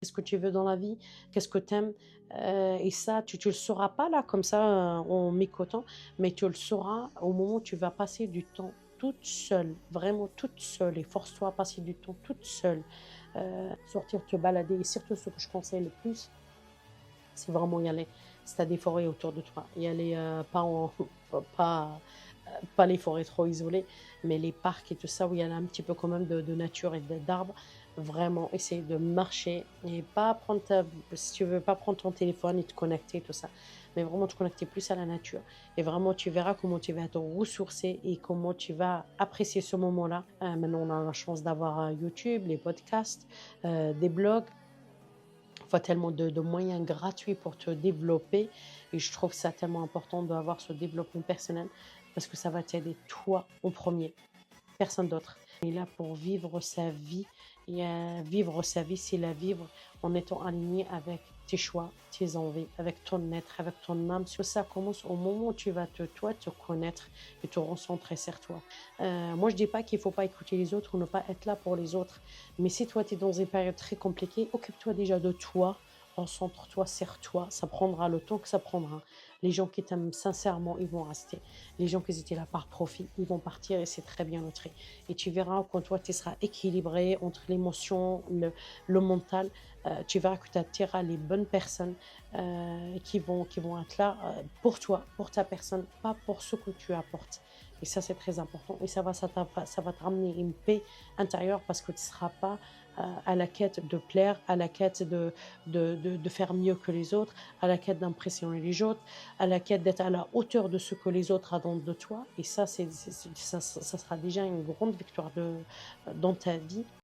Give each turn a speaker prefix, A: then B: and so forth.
A: Qu'est-ce que tu veux dans la vie? Qu'est-ce que tu aimes? Et ça, tu le sauras pas là, comme ça, en m'écoutant, mais tu le sauras au moment où tu vas passer du temps toute seule, vraiment toute seule et force-toi à passer du temps toute seule, sortir te balader et surtout ce que je conseille le plus, c'est vraiment y aller. Si tu as des forêts autour de toi, y aller, pas en pas, pas les forêts trop isolées, mais les parcs et tout ça où il y a un petit peu quand même de nature et d'arbres. Vraiment essayer de marcher et pas prendre ta si tu veux pas prendre ton téléphone et te connecter tout ça, mais vraiment te connecter plus à la nature et vraiment tu verras comment tu vas te ressourcer et comment tu vas apprécier ce moment-là. Maintenant on a la chance d'avoir, YouTube, les podcasts, des blogs. Enfin, tellement de moyens gratuits pour te développer et je trouve ça tellement important d'avoir ce développement personnel parce que ça va t'aider toi en premier, personne d'autre. Il est là pour vivre sa vie et vivre sa vie, c'est la vivre en étant aligné avec tes choix, tes envies, avec ton être, avec ton âme. Parce que ça commence au moment où tu vas toi, te connaître et te recentrer sur toi. Moi, je dis pas qu'il faut pas écouter les autres ou ne pas être là pour les autres. Mais si toi, tu es dans une période très compliquée, occupe-toi déjà de toi, recentre-toi, serre-toi. Ça prendra le temps que ça prendra. Les gens qui t'aiment sincèrement, ils vont rester. Les gens qui étaient là par profit, ils vont partir et c'est très bien notre et tu verras quand toi tu seras équilibré entre l'émotion, le mental, tu verras que tu attireras les bonnes personnes qui vont être là pour toi, pour ta personne, pas pour ce que tu apportes. Et ça, c'est très important. Et ça va te ramener une paix intérieure parce que tu ne seras pas à la quête de plaire, à la quête de faire mieux que les autres, à la quête d'impressionner les autres, à la quête d'être à la hauteur de ce que les autres attendent de toi. Et ça, ça sera déjà une grande victoire dans ta vie.